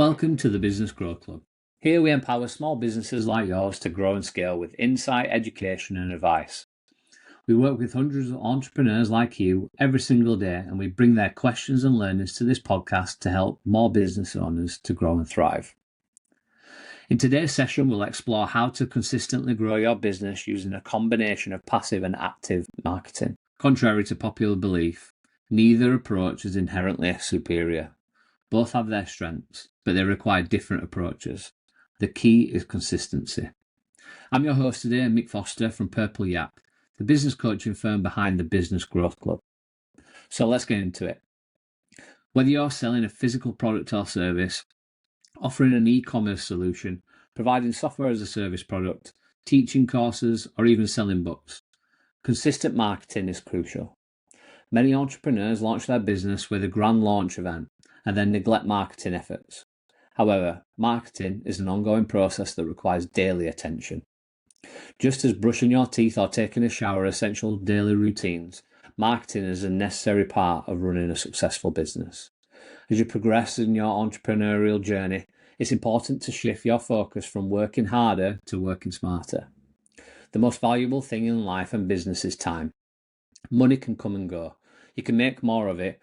Welcome to the Business Growth Club. Here we empower small businesses like yours to grow and scale with insight, education and advice. We work with hundreds of entrepreneurs like you every single day, and we bring their questions and learnings to this podcast to help more business owners to grow and thrive. In today's session, we'll explore how to consistently grow your business using a combination of passive and active marketing. Contrary to popular belief, neither approach is inherently superior. Both have their strengths, but they require different approaches. The key is consistency. I'm your host today, Mick Foster from Purple Yak, the business coaching firm behind the Business Growth Club. So let's get into it. Whether you're selling a physical product or service, offering an e-commerce solution, providing software as a service product, teaching courses, or even selling books, consistent marketing is crucial. Many entrepreneurs launch their business with a grand launch event and then neglect marketing efforts. However, marketing is an ongoing process that requires daily attention. Just as brushing your teeth or taking a shower are essential daily routines, marketing is a necessary part of running a successful business. As you progress in your entrepreneurial journey, it's important to shift your focus from working harder to working smarter. The most valuable thing in life and business is time. Money can come and go. You can make more of it,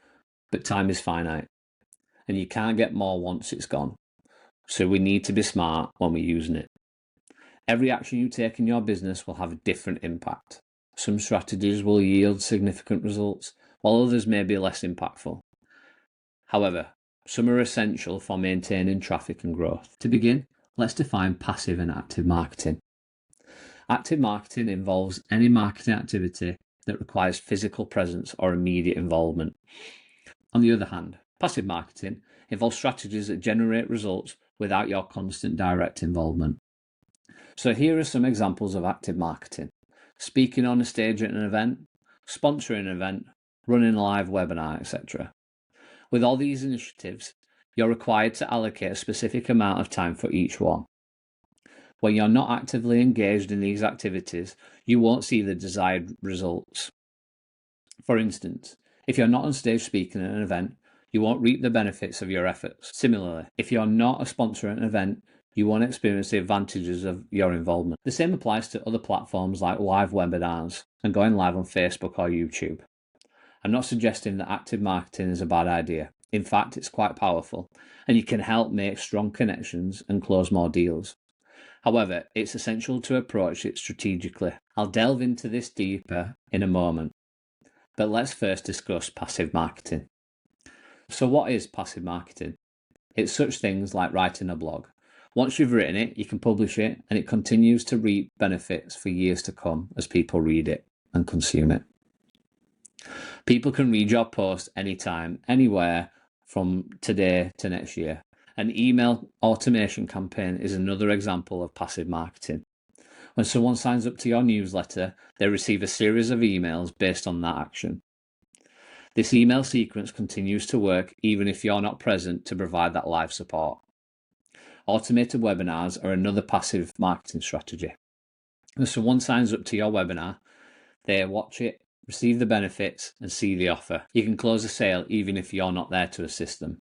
but time is finite. And you can't get more once it's gone. So we need to be smart when we're using it. Every action you take in your business will have a different impact. Some strategies will yield significant results, while others may be less impactful. However, some are essential for maintaining traffic and growth. To begin, let's define passive and active marketing. Active marketing involves any marketing activity that requires physical presence or immediate involvement. On the other hand, passive marketing involves strategies that generate results without your constant direct involvement. So here are some examples of active marketing: speaking on a stage at an event, sponsoring an event, running a live webinar, etc. With all these initiatives, you're required to allocate a specific amount of time for each one. When you're not actively engaged in these activities, you won't see the desired results. For instance, if you're not on stage speaking at an event, you won't reap the benefits of your efforts. Similarly, if you're not a sponsor at an event, you won't experience the advantages of your involvement. The same applies to other platforms like live webinars and going live on Facebook or YouTube. I'm not suggesting that active marketing is a bad idea. In fact, it's quite powerful, and you can help make strong connections and close more deals. However, it's essential to approach it strategically. I'll delve into this deeper in a moment, but let's first discuss passive marketing. So what is passive marketing? It's such things like writing a blog. Once you've written it, you can publish it, and it continues to reap benefits for years to come as people read it and consume it. People can read your post anytime, anywhere from today to next year. An email automation campaign is another example of passive marketing. When someone signs up to your newsletter, they receive a series of emails based on that action. This email sequence continues to work even if you're not present to provide that live support. Automated webinars are another passive marketing strategy. When someone signs up to your webinar, they watch it, receive the benefits, and see the offer. You can close a sale even if you're not there to assist them.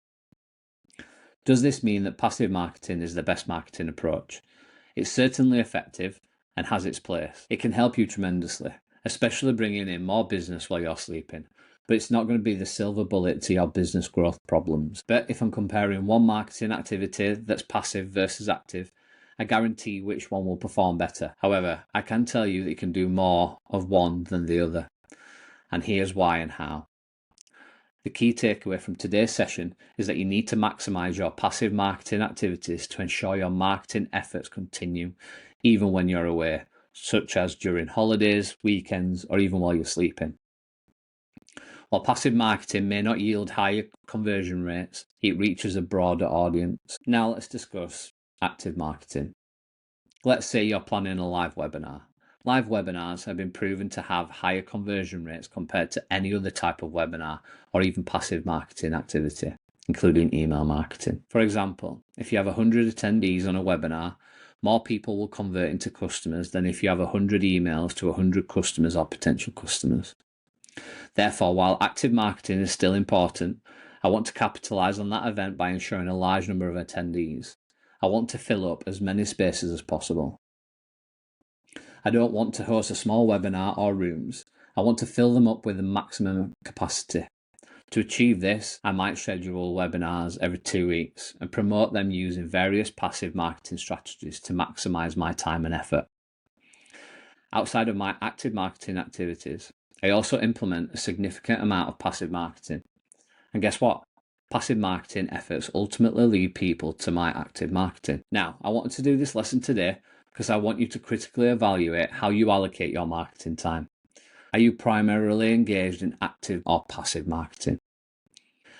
Does this mean that passive marketing is the best marketing approach? It's certainly effective and has its place. It can help you tremendously, especially bringing in more business while you're sleeping. But it's not going to be the silver bullet to your business growth problems. But if I'm comparing one marketing activity that's passive versus active, I guarantee which one will perform better. However, I can tell you that you can do more of one than the other. And here's why and how. The key takeaway from today's session is that you need to maximize your passive marketing activities to ensure your marketing efforts continue even when you're away, such as during holidays, weekends, or even while you're sleeping. While passive marketing may not yield higher conversion rates, it reaches a broader audience. Now let's discuss active marketing. Let's say you're planning a live webinar. Live webinars have been proven to have higher conversion rates compared to any other type of webinar or even passive marketing activity, including email marketing. For example, if you have 100 attendees on a webinar, more people will convert into customers than if you have 100 emails to 100 customers or potential customers. Therefore, while active marketing is still important, I want to capitalise on that event by ensuring a large number of attendees. I want to fill up as many spaces as possible. I don't want to host a small webinar or rooms. I want to fill them up with the maximum capacity. To achieve this, I might schedule webinars every 2 weeks and promote them using various passive marketing strategies to maximise my time and effort. Outside of my active marketing activities, I also implement a significant amount of passive marketing. And guess what? Passive marketing efforts ultimately lead people to my active marketing. Now, I wanted to do this lesson today because I want you to critically evaluate how you allocate your marketing time. Are you primarily engaged in active or passive marketing?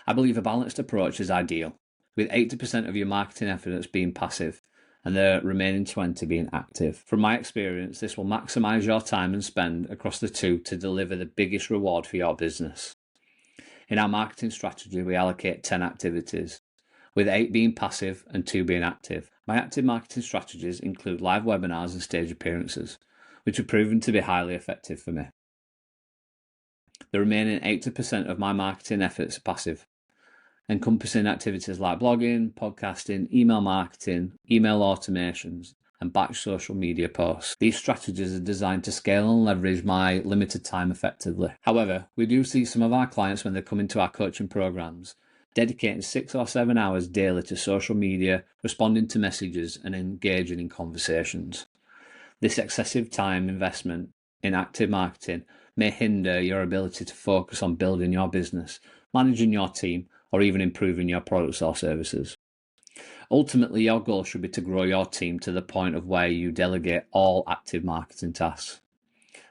I believe a balanced approach is ideal, with 80% of your marketing efforts being passive and the remaining 20% being active. From my experience, this will maximise your time and spend across the two to deliver the biggest reward for your business. In our marketing strategy, we allocate 10 activities, with 8 being passive and 2 being active. My active marketing strategies include live webinars and stage appearances, which have proven to be highly effective for me. The remaining 80% of my marketing efforts are passive, encompassing activities like blogging, podcasting, email marketing, email automations, and batch social media posts. These strategies are designed to scale and leverage my limited time effectively. However, we do see some of our clients when they come into our coaching programs dedicating 6 or 7 hours daily to social media, responding to messages, and engaging in conversations. This excessive time investment in active marketing may hinder your ability to focus on building your business, managing your team, or even improving your products or services. Ultimately, your goal should be to grow your team to the point of where you delegate all active marketing tasks.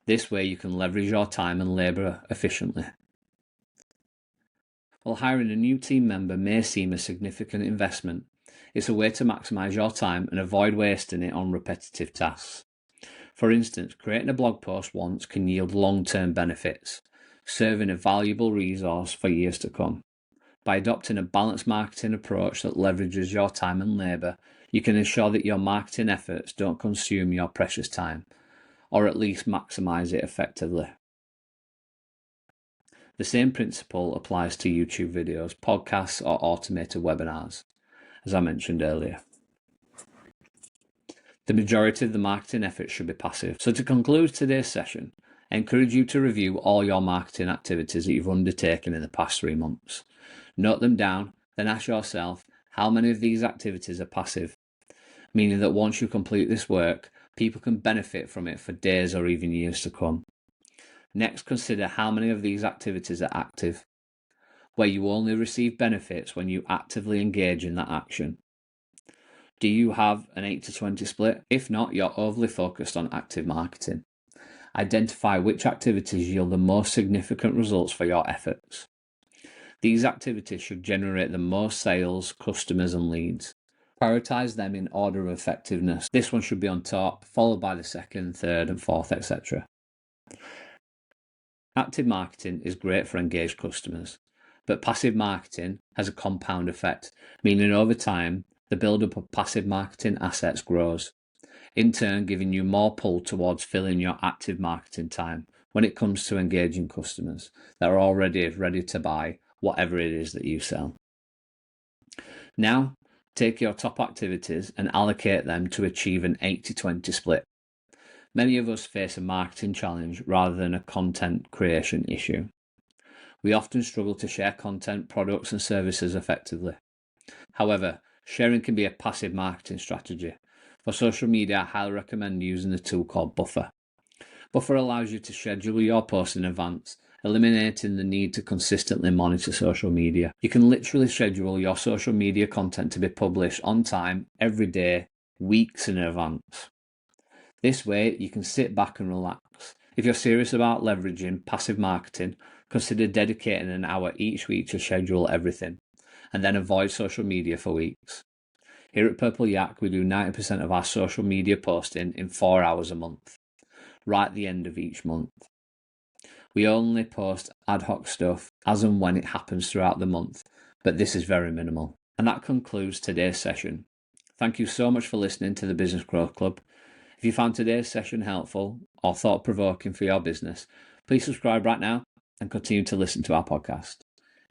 This way you can leverage your time and labour efficiently. While hiring a new team member may seem a significant investment, it's a way to maximise your time and avoid wasting it on repetitive tasks. For instance, creating a blog post once can yield long-term benefits, serving a valuable resource for years to come. By adopting a balanced marketing approach that leverages your time and labour, you can ensure that your marketing efforts don't consume your precious time, or at least maximise it effectively. The same principle applies to YouTube videos, podcasts, or automated webinars, as I mentioned earlier. The majority of the marketing efforts should be passive. So to conclude today's session, I encourage you to review all your marketing activities that you've undertaken in the past 3 months. Note them down, then ask yourself how many of these activities are passive, meaning that once you complete this work, people can benefit from it for days or even years to come. Next, consider how many of these activities are active, where you only receive benefits when you actively engage in that action. Do you have an 80-20 split? If not, you're overly focused on active marketing. Identify which activities yield the most significant results for your efforts. These activities should generate the most sales, customers, and leads. Prioritize them in order of effectiveness. This one should be on top, followed by the second, third, and fourth, etc. Active marketing is great for engaged customers, but passive marketing has a compound effect, meaning over time, the build-up of passive marketing assets grows, in turn giving you more pull towards filling your active marketing time when it comes to engaging customers that are already ready to buy whatever it is that you sell. Now, take your top activities and allocate them to achieve an 80-20 split. Many of us face a marketing challenge rather than a content creation issue. We often struggle to share content, products, and services effectively. However, sharing can be a passive marketing strategy. For social media, I highly recommend using a tool called Buffer. Buffer allows you to schedule your posts in advance, eliminating the need to consistently monitor social media. You can literally schedule your social media content to be published on time, every day, weeks in advance. This way, you can sit back and relax. If you're serious about leveraging passive marketing, consider dedicating an hour each week to schedule everything, and then avoid social media for weeks. Here at Purple Yak, we do 90% of our social media posting in 4 hours a month, right at the end of each month. We only post ad hoc stuff as and when it happens throughout the month, but this is very minimal. And that concludes today's session. Thank you so much for listening to the Business Growth Club. If you found today's session helpful or thought-provoking for your business, please subscribe right now and continue to listen to our podcast.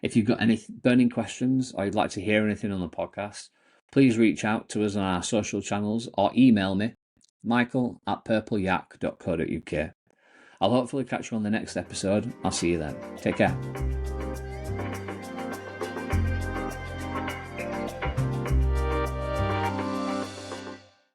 If you've got any burning questions or you'd like to hear anything on the podcast, please reach out to us on our social channels or email me, michael@purpleyak.co.uk. I'll hopefully catch you on the next episode. I'll see you then. Take care.